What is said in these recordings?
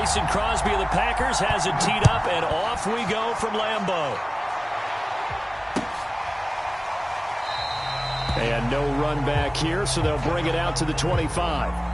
Mason Crosby of the Packers has it teed up, and off we go from Lambeau. And no run back here, so they'll bring it out to the 25.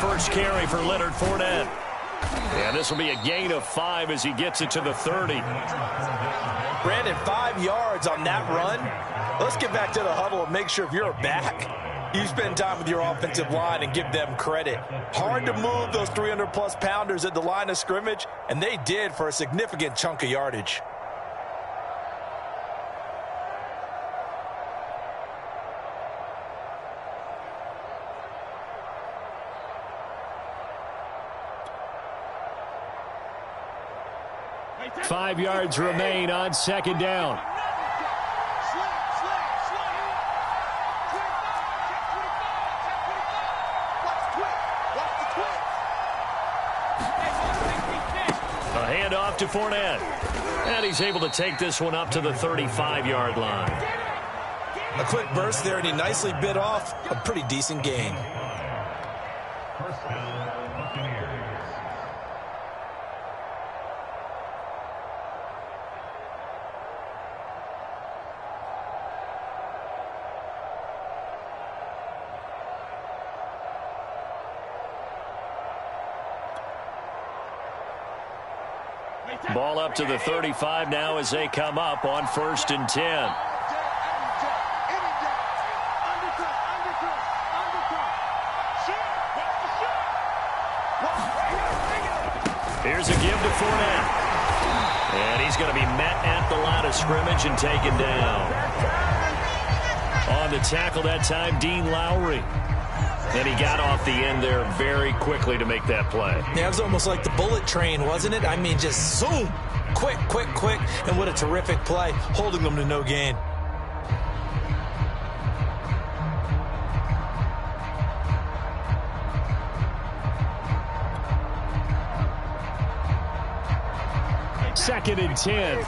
First carry for Leonard Fournette. And this will be a gain of 5 as he gets it to the 30. Brandon, 5 yards on that run. Let's get back to the huddle and make sure if you're back, you spend time with your offensive line and give them credit. Hard to move those 300-plus pounders at the line of scrimmage, and they did for a significant chunk of yardage. Five yards remain on second down. A handoff to Fournette. And he's able to take this one up to the 35-yard line. A quick burst there, and he nicely bit off a pretty decent gain. Ball up to the 35 now as they come up on 1st and 10. Here's a give to Fournette. And he's going to be met at the line of scrimmage and taken down. On the tackle that time, Dean Lowry. And he got off the end there very quickly to make that play. Yeah, it was almost like the bullet train, wasn't it? I mean, just zoom. Quick, quick, quick. And what a terrific play, holding them to no gain. Second and 10.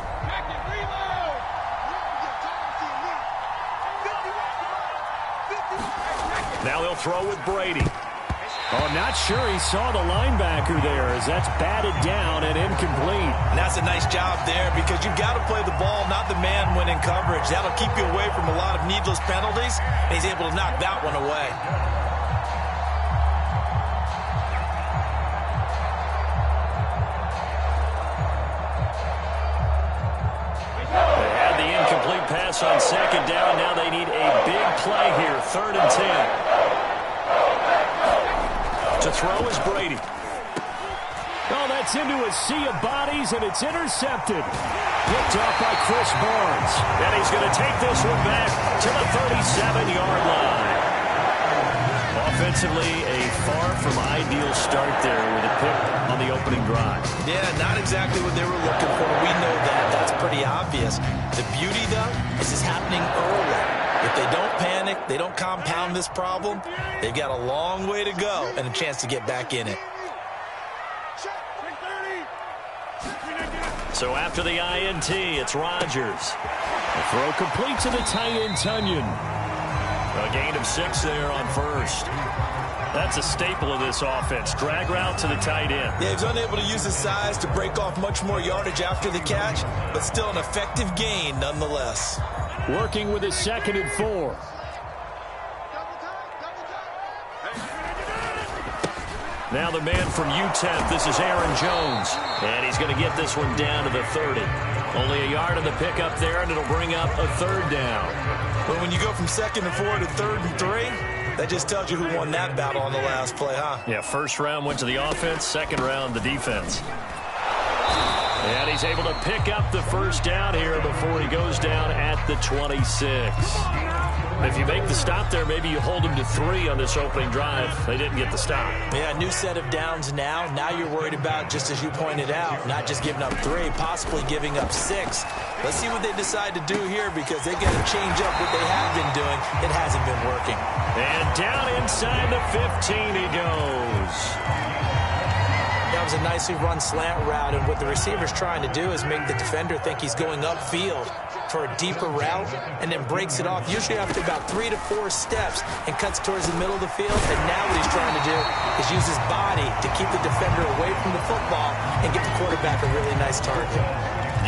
Now they'll throw with Brady. Oh, I'm not sure he saw the linebacker there as that's batted down and incomplete. And that's a nice job there because you've got to play the ball, not the man when in coverage. That'll keep you away from a lot of needless penalties, and he's able to knock that one away. They had the incomplete pass on second down. Now they need a big play here, 3rd and 10. To throw is Brady. Oh, that's into a sea of bodies, and it's intercepted. Picked off by Chris Barnes. And he's going to take this one back to the 37-yard line. Offensively, a far from ideal start there with a pick on the opening drive. Yeah, not exactly what they were looking for. We know that. That's pretty obvious. The beauty, though, is it's happening early. If they don't panic, they don't compound this problem, they've got a long way to go and a chance to get back in it. So after the INT, it's Rodgers. The throw complete to the tight end, Tunyon. A gain of 6 there on 1st. That's a staple of this offense. Drag route to the tight end. Yeah, he's unable to use his size to break off much more yardage after the catch, but still an effective gain nonetheless. Working with his 2nd and 4. Now the man from UTEP, this is Aaron Jones. And he's going to get this one down to the 30. Only a yard on the pickup there, and it'll bring up a 3rd down. But when you go from 2nd and 4 to 3rd and 3, that just tells you who won that battle on the last play, huh? Yeah, 1st round went to the offense, 2nd round the defense. And he's able to pick up the 1st down here before he goes down at the 26. If you make the stop there, maybe you hold them to 3 on this opening drive. They didn't get the stop. Yeah, new set of downs now. Now you're worried about, just as you pointed out, not just giving up 3, possibly giving up 6. Let's see what they decide to do here, because they got to change up what they have been doing. It hasn't been working. And down inside the 15 he goes. That was a nicely run slant route, and what the receiver's trying to do is make the defender think he's going upfield for a deeper route, and then breaks it off, usually after about 3 to 4 steps, and cuts towards the middle of the field. And now what he's trying to do is use his body to keep the defender away from the football and give the quarterback a really nice target.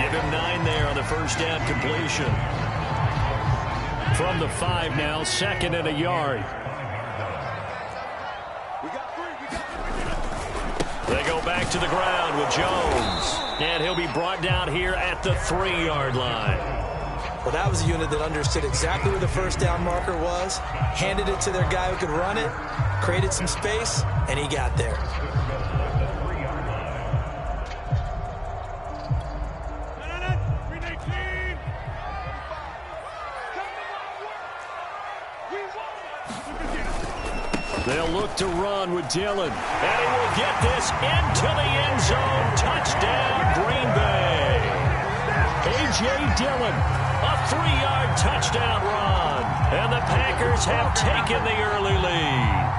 Give him 9 there on the first down completion. From the 5 now, 2nd and a yard. They go back to the ground with Jones. And he'll be brought down here at the 3-yard line. Well, that was a unit that understood exactly where the first down marker was, handed it to their guy who could run it, created some space, and he got there. They'll look to run with Dillon. And he will get this into the end zone. Touchdown, Green Bay. A.J. Dillon, a 3-yard touchdown run. And the Packers have taken the early lead.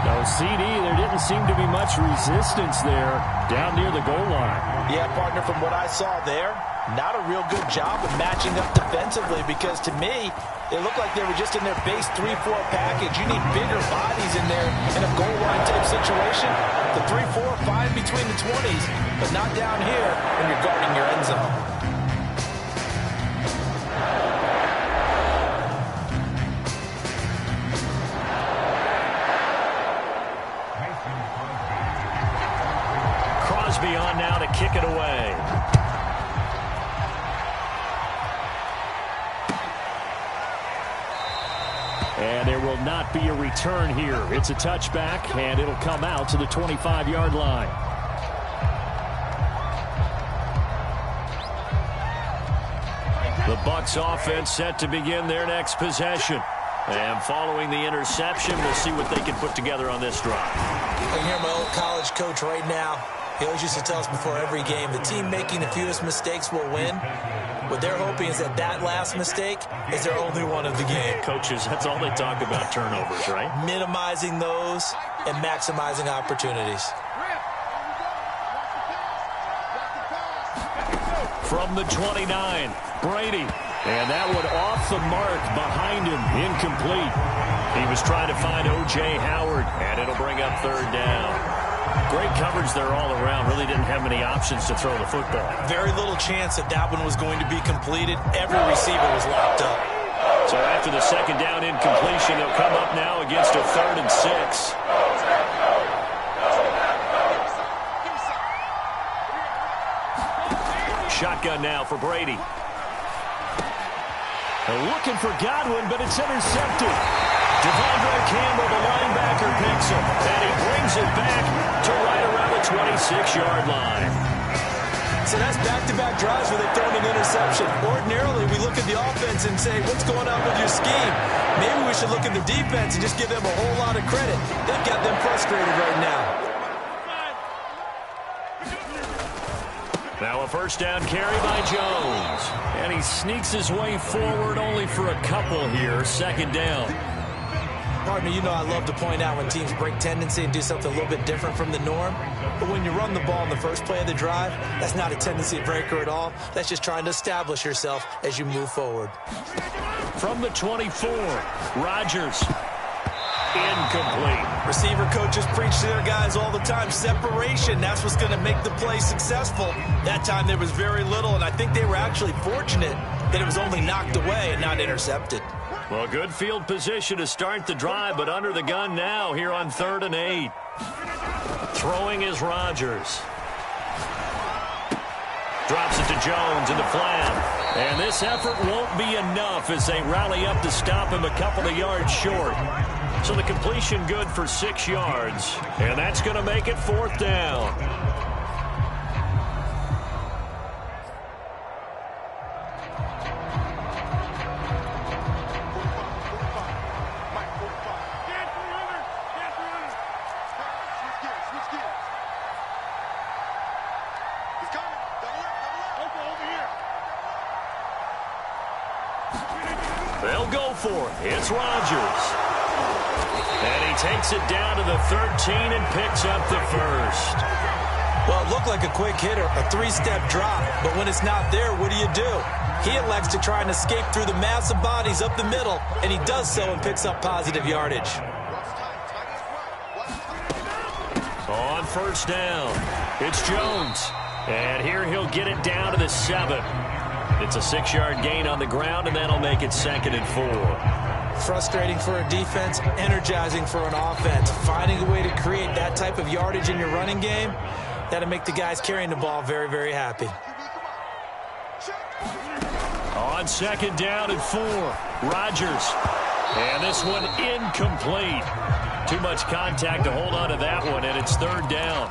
No, CD, there didn't seem to be much resistance there down near the goal line. Yeah, partner, from what I saw there, not a real good job of matching up defensively, because to me, it looked like they were just in their base 3-4 package. You need bigger bodies in there in a goal line type situation. The 3-4, fine between the 20s, but not down here when you're guarding your end zone. Crosby on now to kick it away. And there will not be a return here. It's a touchback, and it'll come out to the 25-yard line. The Bucs offense set to begin their next possession. And following the interception, we'll see what they can put together on this drive. I can hear my old college coach right now. He always used to tell us before every game, the team making the fewest mistakes will win. What they're hoping is that that last mistake is their only one of the game. Coaches, that's all they talk about, turnovers, right? Minimizing those and maximizing opportunities. From the 29, Brady. And that one off the mark behind him, incomplete. He was trying to find O.J. Howard, and it'll bring up 3rd down. Great coverage there all around. Really didn't have many options to throw the football. Very little chance that that one was going to be completed. Every receiver was locked up. So after the 2nd down incompletion, they'll come up now against a 3rd and 6. Shotgun now for Brady. Looking for Godwin, but it's intercepted. Devondre Campbell, the linebacker, picks him, and he brings it back to right around the 26-yard line. So that's back-to-back drives where they've thrown an interception. Ordinarily, we look at the offense and say, what's going on with your scheme? Maybe we should look at the defense and just give them a whole lot of credit. They've got them frustrated right now. Now a 1st down carry by Jones. And he sneaks his way forward only for a couple here. 2nd down. Partner, you know I love to point out when teams break tendency and do something a little bit different from the norm. But when you run the ball in the first play of the drive, that's not a tendency breaker at all. That's just trying to establish yourself as you move forward. From the 24, Rodgers. Incomplete. Receiver coaches preach to their guys all the time. Separation, that's what's going to make the play successful. That time there was very little, and I think they were actually fortunate that it was only knocked away and not intercepted. Well, good field position to start the drive, but under the gun now here on 3rd and 8. Throwing is Rodgers. Drops it to Jones in the flat. And this effort won't be enough as they rally up to stop him a couple of yards short. So the completion good for 6 yards. And that's going to make it 4th down. go for it. It's Rodgers. And he takes it down to the 13 and picks up the first. Well, it looked like a quick hitter, a three-step drop, but when it's not there, what do? He elects to try and escape through the mass of bodies up the middle, and he does so and picks up positive yardage. On first down, it's Jones. And here he'll get it down to the 7. It's a 6-yard gain on the ground, and that'll make it 2nd and 4. Frustrating for a defense, energizing for an offense. Finding a way to create that type of yardage in your running game, that'll make the guys carrying the ball very, very happy. On 2nd down and 4, Rodgers. And this one incomplete. Too much contact to hold on to that one, and it's 3rd down.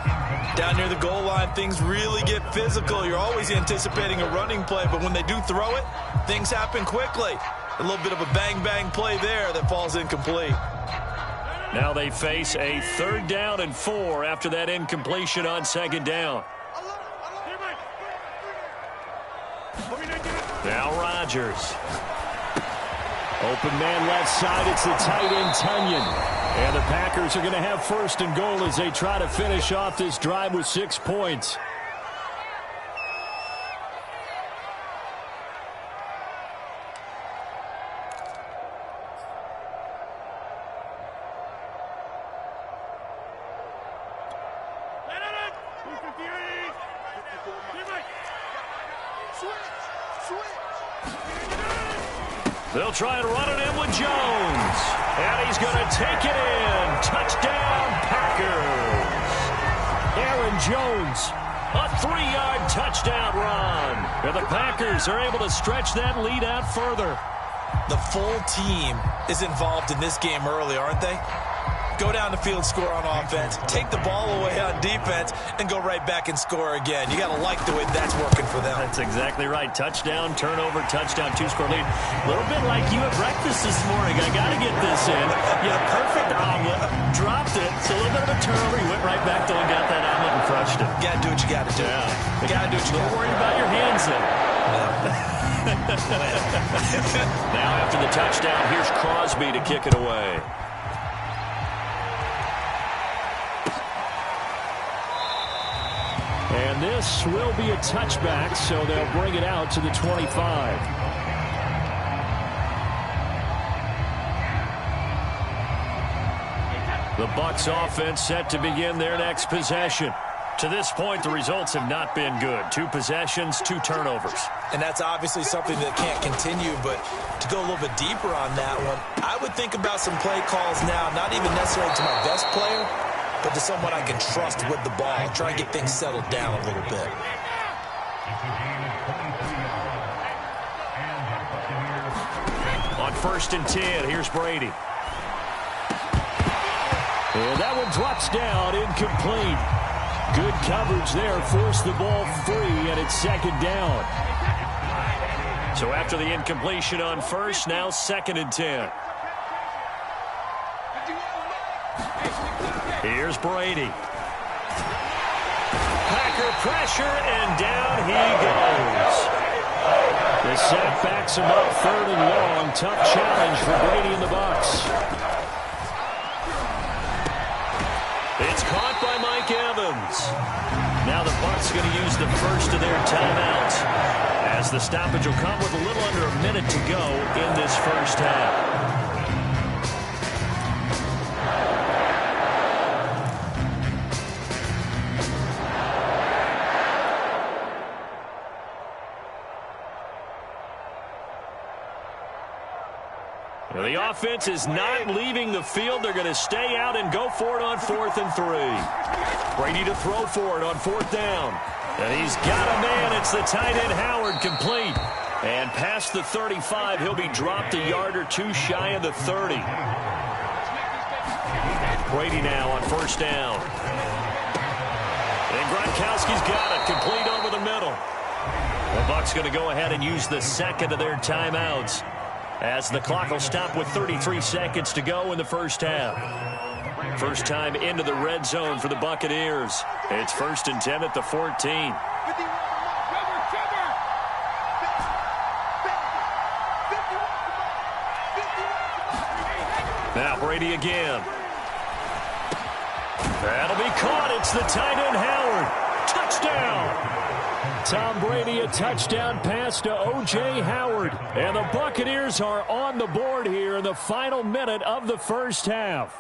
Down near the goal line, things really get physical. You're always anticipating a running play, but when they do throw it, things happen quickly. A little bit of a bang-bang play there that falls incomplete. Now they face a 3rd down and 4 after that incompletion on 2nd down. Now Rodgers. Open man left side, it's the tight end Tunyon. And the Packers are going to have 1st and goal as they try to finish off this drive with 6 points. They'll try and run it in with Jones. And he's going to take it in. Touchdown, Packers. Aaron Jones, a 3-yard touchdown run. And the Packers are able to stretch that lead out further. The full team is involved in this game early, aren't they? Go down the field, score on offense, take the ball away on defense, and go right back and score again. You got to like the way that's working for them. That's exactly right. Touchdown, turnover, touchdown, 2-score lead. A little bit like you at breakfast this morning. I got to get this in. Yeah, perfect omelet. Dropped it. It's a little bit of a turnover. You went right back though and got that omelet and crushed it. Got to do what you got to do. Yeah. You got to do what you got to do. Worried about your hands then. Now after the touchdown, here's Crosby to kick it away. And this will be a touchback, so they'll bring it out to the 25. The Bucs offense set to begin their next possession. To this point, the results have not been good. 2 possessions, 2 turnovers. And that's obviously something that can't continue, but to go a little bit deeper on that one, I would think about some play calls now, not even necessarily to my best player, but to someone I can trust with the ball. Try and get things settled down a little bit. On 1st and 10, here's Brady. And that one drops down, incomplete. Good coverage there, forced the ball free, and it's 2nd down. So after the incompletion on 1st, now 2nd and 10. Here's Brady. Packer pressure, and down he goes. The sack backs him up 3rd and long. Tough challenge for Brady and the Bucs. It's caught by Mike Evans. Now the Bucs going to use the first of their timeouts, as the stoppage will come with a little under a minute to go in this first half. The offense is not leaving the field. They're going to stay out and go for it on 4th and 3. Brady to throw for it on 4th down. And he's got a man. It's the tight end Howard, complete. And past the 35, he'll be dropped a yard or 2 shy of the 30. Brady now on 1st down. And Gronkowski's got it, complete over the middle. The Bucs going to go ahead and use the 2nd of their timeouts, as the clock will stop with 33 seconds to go in the first half. First time into the red zone for the Buccaneers. It's 1st and 10 at the 14. Now Brady again. That'll be caught. It's the tight end, Howard. Touchdown. Tom Brady, a touchdown pass to O.J. Howard. And the Buccaneers are on the board here in the final minute of the first half.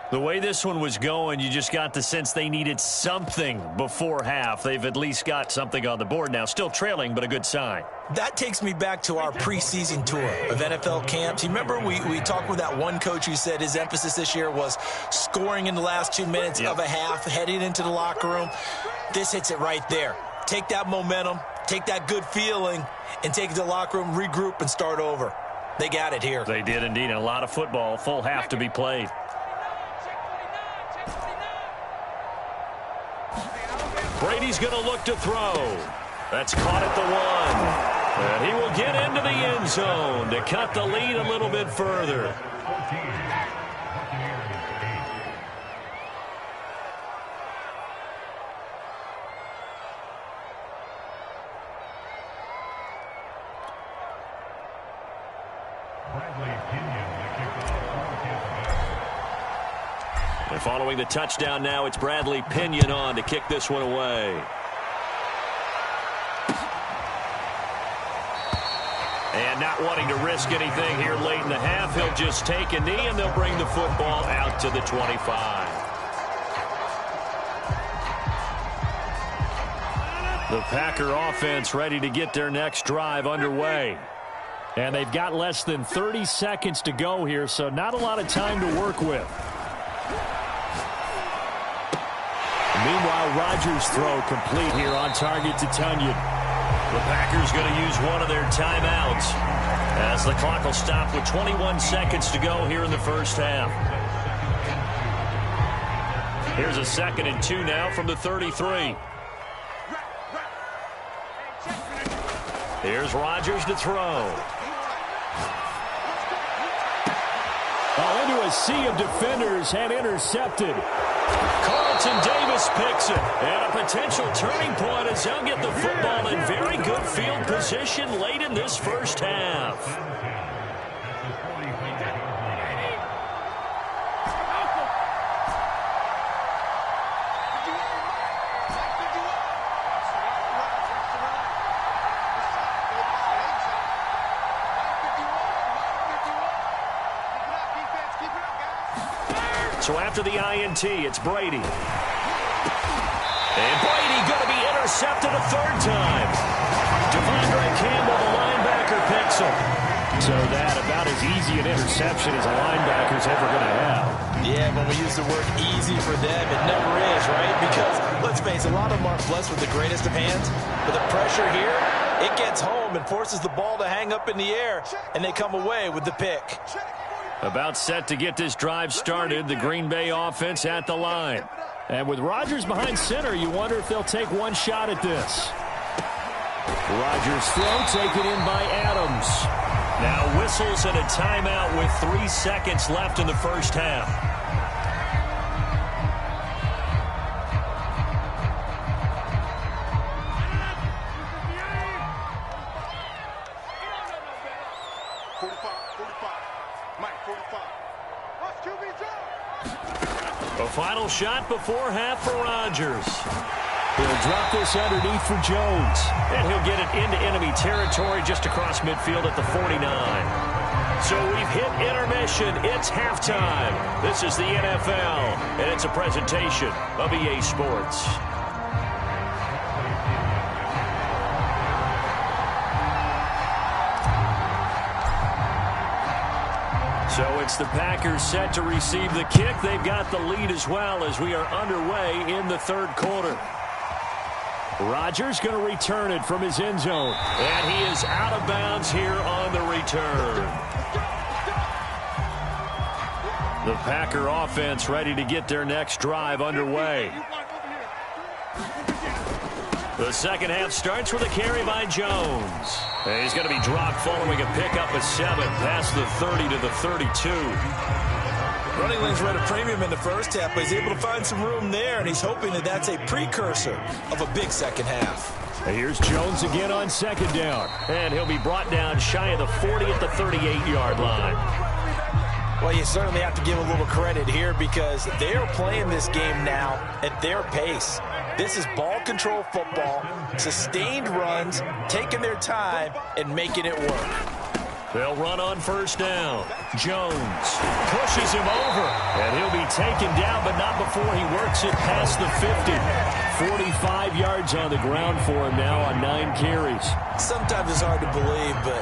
The way this one was going, you just got the sense they needed something before half. They've at least got something on the board now. Still trailing, but a good sign. That takes me back to our preseason tour of NFL camps. You remember we talked with that one coach who said his emphasis this year was scoring in the last 2 minutes of a half, heading into the locker room. This hits it right there. Take that momentum, take that good feeling, and take it to the locker room, regroup, and start over. They got it here. They did indeed. And a lot of football, full half to be played. Brady's going to look to throw. That's caught at the 1. And he will get into the end zone to cut the lead a little bit further. And following the touchdown now, it's Bradley Pinion on to kick this one away. And not wanting to risk anything here late in the half, he'll just take a knee and they'll bring the football out to the 25. The Packer offense ready to get their next drive underway. And they've got less than 30 seconds to go here, so not a lot of time to work with. Meanwhile, Rodgers' throw complete here on target to Tunyon. The Packers going to use one of their timeouts as the clock will stop with 21 seconds to go here in the first half. Here's a 2nd and 2 now from the 33. Here's Rodgers to throw. Into a sea of defenders and intercepted. Carlton Davis picks it. And a potential turning point as they'll get the football in very good field position late in this first half. So after the INT, it's Brady. And Brady going to be intercepted a 3rd time. Devondre Campbell, the linebacker, picks him. So that about as easy an interception as a linebacker's ever going to have. Yeah, when we use the word easy for them, it never is, right? Because, let's face it, a lot of them aren't blessed with the greatest of hands. But the pressure here, it gets home and forces the ball to hang up in the air, and they come away with the pick. About set to get this drive started, the Green Bay offense at the line. And with Rodgers behind center, you wonder if they'll take one shot at this. Rodgers' throw taken in by Adams. Now whistles and a timeout with 3 seconds left in the first half. A final shot before half for Rodgers. He'll drop this underneath for Jones. And he'll get it into enemy territory just across midfield at the 49. So we've hit intermission. It's halftime. This is the NFL, and it's a presentation of EA Sports. So it's the Packers set to receive the kick. They've got the lead as well as we are underway in the 3rd quarter. Rodgers going to return it from his end zone. And he is out of bounds here on the return. The Packer offense ready to get their next drive underway. The second half starts with a carry by Jones. And he's going to be dropped following a pickup of 7 past the 30 to the 32. Running lanes were at a premium in the first half, but he's able to find some room there, and he's hoping that that's a precursor of a big second half. And here's Jones again on 2nd down. And he'll be brought down shy of the 40 at the 38-yard line. Well, you certainly have to give a little credit here because they are playing this game now at their pace. This is ball control football, sustained runs, taking their time, and making it work. They'll run on first down. Jones pushes him over, and he'll be taken down, but not before he works it past the 50. 45 yards on the ground for him now on 9 carries. Sometimes it's hard to believe, but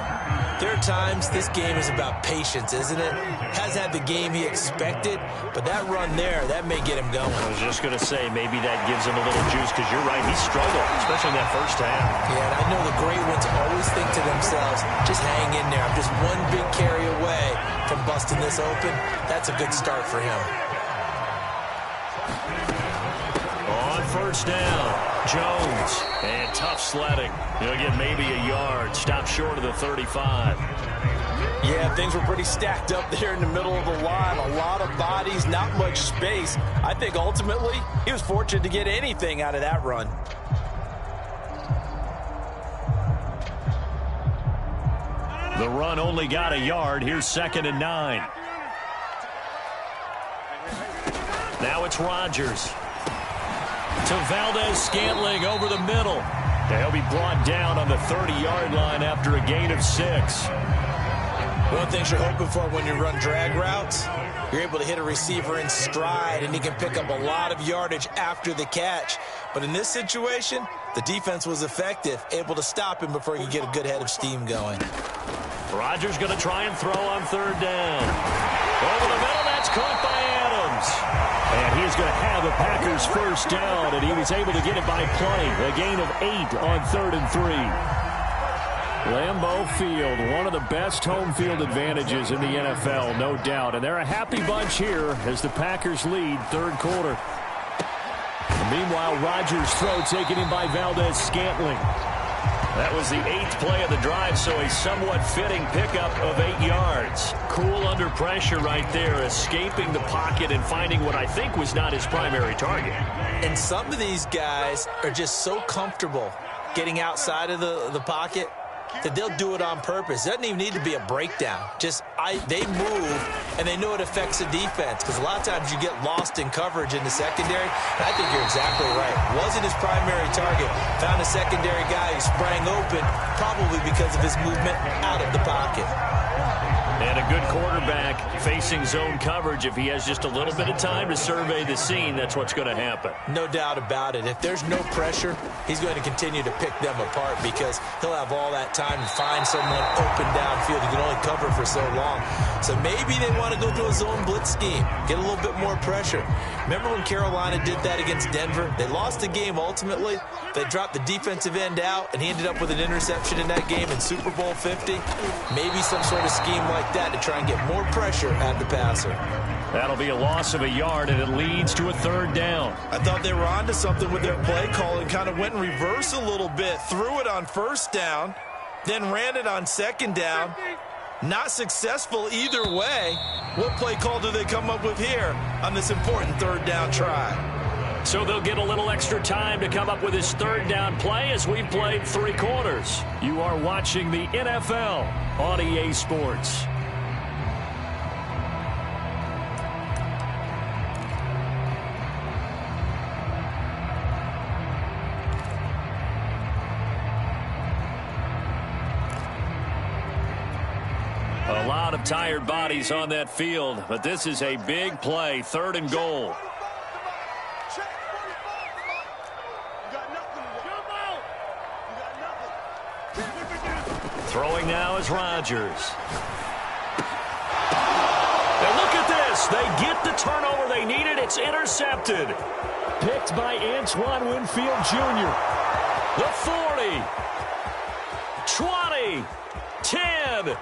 there are times this game is about patience, isn't it? Has had the game he expected, but that run there, that may get him going. I was just going to say, maybe that gives him a little juice, because you're right, he struggled, especially in that first half. Yeah, and I know the great ones always think to themselves, just hang in there. I'm just one big carry away from busting this open. That's a good start for him. On first down, Jones, and tough sledding. He'll get maybe a yard, stop short of the 35. Yeah, things were pretty stacked up there in the middle of the line. A lot of bodies, not much space. I think ultimately he was fortunate to get anything out of that run. The run only got a yard. Here's 2nd and 9. Now it's Rodgers. To Valdez-Scantling over the middle. They'll be brought down on the 30-yard line after a gain of 6. One of the things you're hoping for when you run drag routes, you're able to hit a receiver in stride, and he can pick up a lot of yardage after the catch. But in this situation, the defense was effective, able to stop him before he could get a good head of steam going. Rodgers going to try and throw on 3rd down. Over the middle, that's caught by Adams. And he's going to have the Packers' first down, and he was able to get it by play. A gain of 8 on 3rd and 3. Lambeau Field, one of the best home field advantages in the NFL, no doubt. And they're a happy bunch here as the Packers lead 3rd quarter. Meanwhile, Rodgers' throw taken in by Valdez-Scantling. That was the 8th play of the drive, so a somewhat fitting pickup of 8 yards. Cool under pressure right there, escaping the pocket and finding what I think was not his primary target. And some of these guys are just so comfortable getting outside of the pocket that they'll do it on purpose. It doesn't even need to be a breakdown. They move, and they know it affects the defense, because a lot of times you get lost in coverage in the secondary. And I think you're exactly right. Wasn't his primary target. Found a secondary guy who sprang open, probably because of his movement out of the pocket. And a good quarterback facing zone coverage. If he has just a little bit of time to survey the scene, that's what's going to happen. No doubt about it. If there's no pressure, he's going to continue to pick them apart because he'll have all that time to find someone open downfield. He can only cover for so long. So maybe they want to go to a zone blitz scheme, get a little bit more pressure. Remember when Carolina did that against Denver? They lost the game ultimately. They dropped the defensive end out, and he ended up with an interception in that game in Super Bowl 50. Maybe some sort of scheme like that to try and get more pressure at the passer. That'll be a loss of a yard, and it leads to a 3rd down. I thought they were onto something with their play call and kind of went in reverse a little bit. Threw it on 1st down, then ran it on 2nd down. Not successful either way. What play call do they come up with here on this important 3rd down try? So they'll get a little extra time to come up with his 3rd down play as we've played 3 quarters. You are watching the NFL on EA Sports. A lot of tired bodies on that field, but this is a big play, 3rd and goal. Throwing now is Rodgers. And look at this. They get the turnover they needed. It's intercepted. Picked by Antoine Winfield Jr. The 40. 20. 10.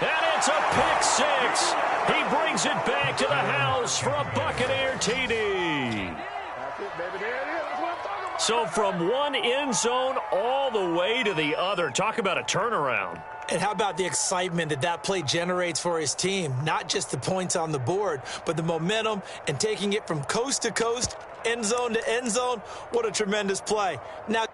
And it's a pick 6. He brings it back to the house for a Buccaneer TD. So from one end zone all the way to the other. Talk about a turnaround. And how about the excitement that play generates for his team? Not just the points on the board, but the momentum and taking it from coast to coast, end zone to end zone. What a tremendous play. Now,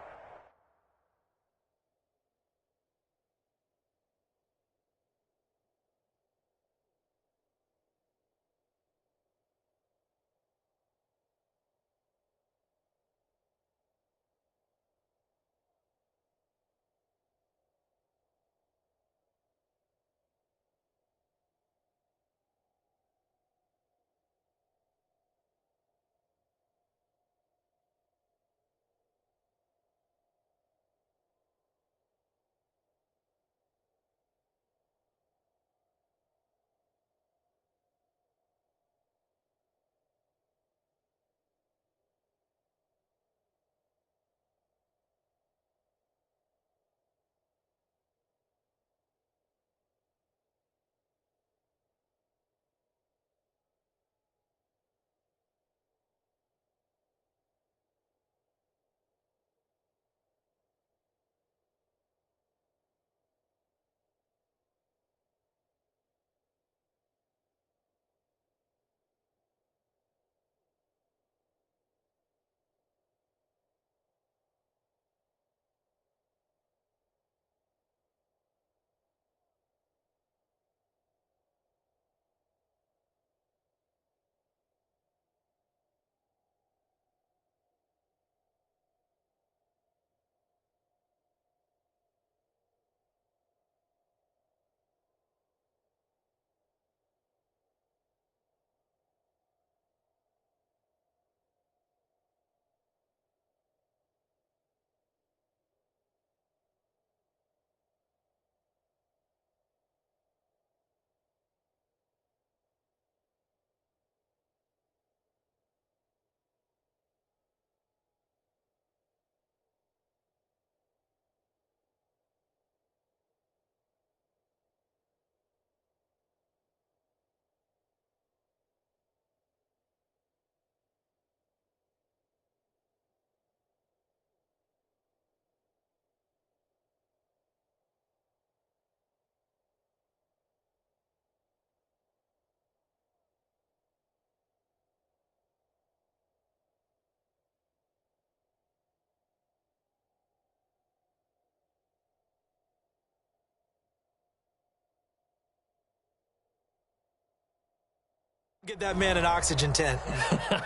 Get that man an oxygen tent.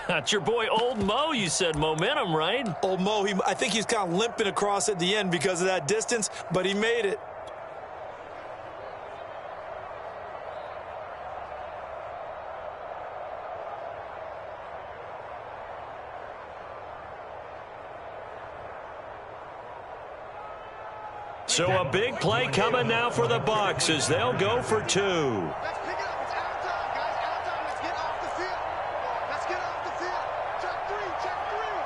It's your boy Old Mo, you said. Momentum, right? Old Mo, I think he's kind of limping across at the end because of that distance, but he made it. So a big play coming now for the Bucs as they'll go for two. Let's pick it up. It's out of time, guys. Out of time. Let's get off the field. Let's get off the field. Check three. Check three.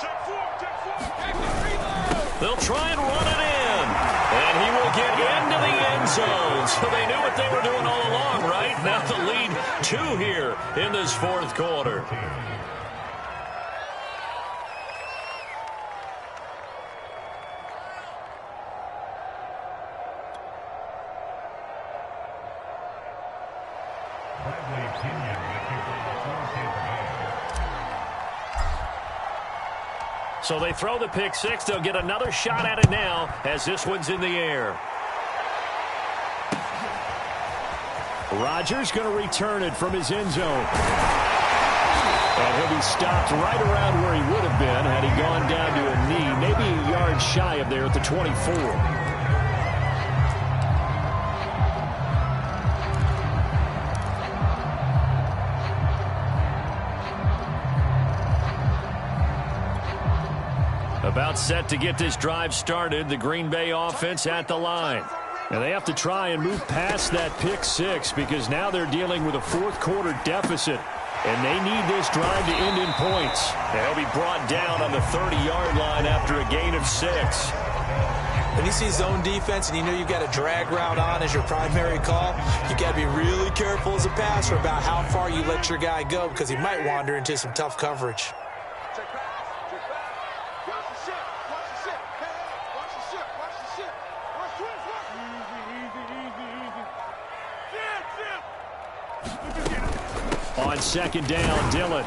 Check four. Check four. Check three. They'll try and run it in. And he will get into the end zone. So they knew what they were doing all along, right? Now the lead 2 here in this fourth quarter. So they throw the pick six. They'll get another shot at it now as this one's in the air. Rodgers going to return it from his end zone. And he'll be stopped right around where he would have been had he gone down to a knee, maybe a yard shy of there at the 24. About set to get this drive started, the Green Bay offense at the line. And they have to try and move past that pick six because now they're dealing with a fourth quarter deficit. And they need this drive to end in points. They'll be brought down on the 30-yard line after a gain of 6. When you see zone defense and you know you've got a drag route on as your primary call, you got to be really careful as a passer about how far you let your guy go because he might wander into some tough coverage. Check back. Check back. Watch the ship. Watch the ship. Hey, watch the ship. Watch the ship. Watch twins. Watch. Easy. On second down, Dillon.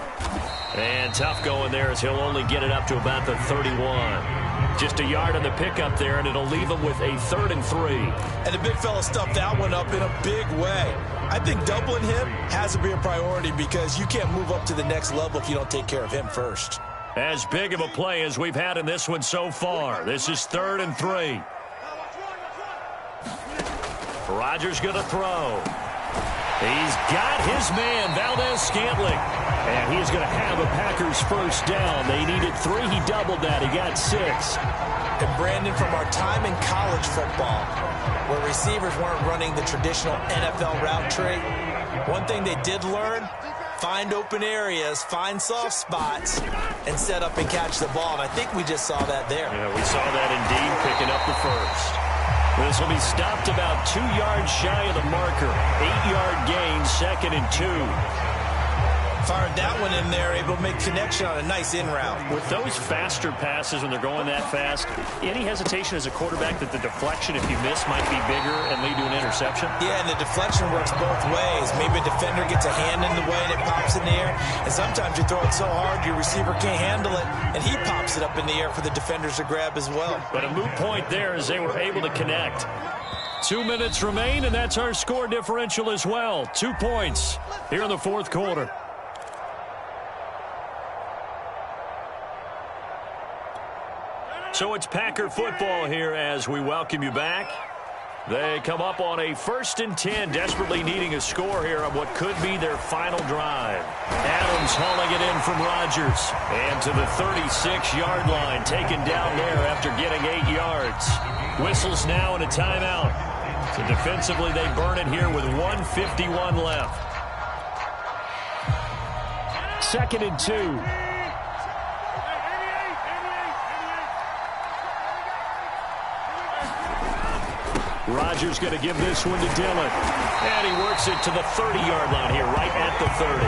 And tough going there as he'll only get it up to about the 31. Just a yard on the pickup there, and it'll leave him with a 3rd and 3. And the big fella stuffed that one up in a big way. I think doubling him has to be a priority because you can't move up to the next level if you don't take care of him first. As big of a play as we've had in this one so far. This is 3rd and 3. Rodgers going to throw. He's got his man, Valdez-Scantling. And he's going to have a Packers first down. They needed 3. He doubled that. He got 6. And Brandon, from our time in college football, where receivers weren't running the traditional NFL route tree, one thing they did learn, find open areas, find soft spots, and set up and catch the ball. And I think we just saw that there. Yeah, we saw that indeed, picking up the first. This will be stopped about 2 yards shy of the marker. 8-yard gain, 2nd and 2. Fired that one in there, able to make connection on a nice in route. With those faster passes when they're going that fast, any hesitation as a quarterback that the deflection, if you miss, might be bigger and lead to an interception? Yeah, and the deflection works both ways. Maybe a defender gets a hand in the way and it pops in the air. And sometimes you throw it so hard your receiver can't handle it, and he pops it up in the air for the defenders to grab as well. But a moot point there as they were able to connect. 2 minutes remain, and that's our score differential as well. 2 points here in the fourth quarter. So it's Packer football here as we welcome you back. They come up on a 1st and 10, desperately needing a score here on what could be their final drive. Adams hauling it in from Rodgers. And to the 36-yard line, taken down there after getting 8 yards. Whistles now and a timeout. So defensively, they burn it here with 1:51 left. 2nd and 2. Rodgers going to give this one to Dillon. And he works it to the 30-yard line here, right at the 30.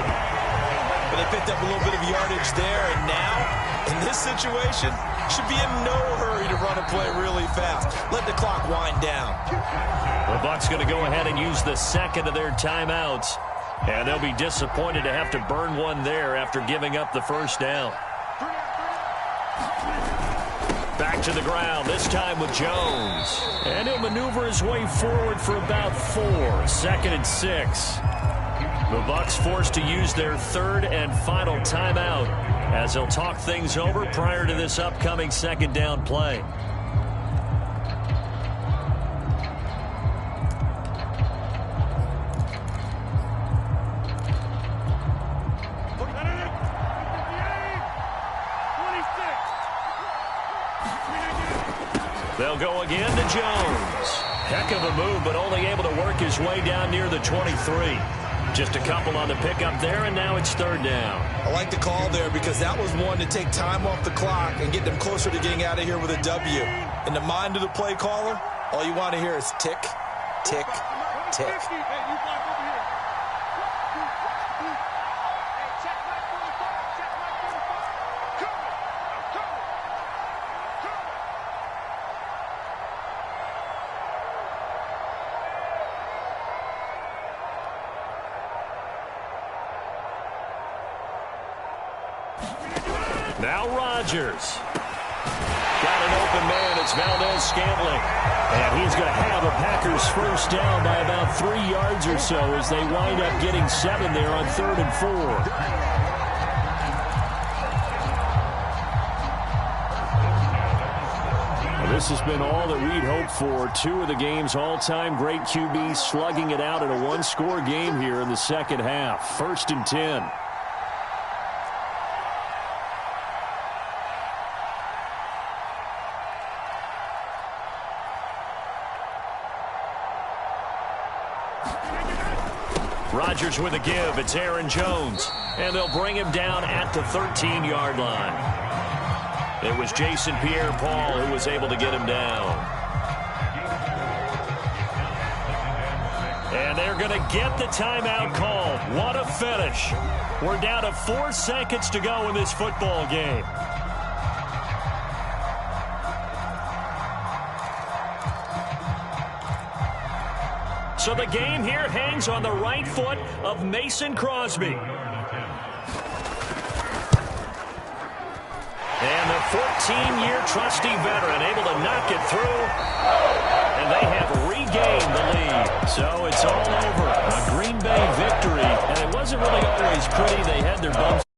But they picked up a little bit of yardage there, and now, in this situation, should be in no hurry to run a play really fast. Let the clock wind down. The Bucs going to go ahead and use the 2nd of their timeouts. And they'll be disappointed to have to burn one there after giving up the first down. Back to the ground, this time with Jones. And he'll maneuver his way forward for about 4. 2nd and 6. The Bucs forced to use their third and final timeout as they'll talk things over prior to this upcoming second down play. They'll go again to Jones. Heck of a move, but only able to work his way down near the 23. Just a couple on the pickup there, and now it's third down. I like the call there because that was one to take time off the clock and get them closer to getting out of here with a W. In the mind of the play caller, all you want to hear is tick, tick, tick. Now Rodgers. Got an open man. It's Valdez-Scantling. And he's going to have a Packers first down by about 3 yards or so as they wind up getting 7 there on 3rd and 4. This has been all that we'd hoped for. 2 of the game's all-time great QBs slugging it out in a one-score game here in the second half. 1st and 10. Rodgers with a give. It's Aaron Jones. And they'll bring him down at the 13-yard line. It was Jason Pierre-Paul who was able to get him down. And they're going to get the timeout called. What a finish. We're down to 4 seconds to go in this football game. So the game here hangs on the right foot of Mason Crosby. And the 14-year trusty veteran able to knock it through. And they have regained the lead. So it's all over. A Green Bay victory. And it wasn't really always pretty. They had their bumps.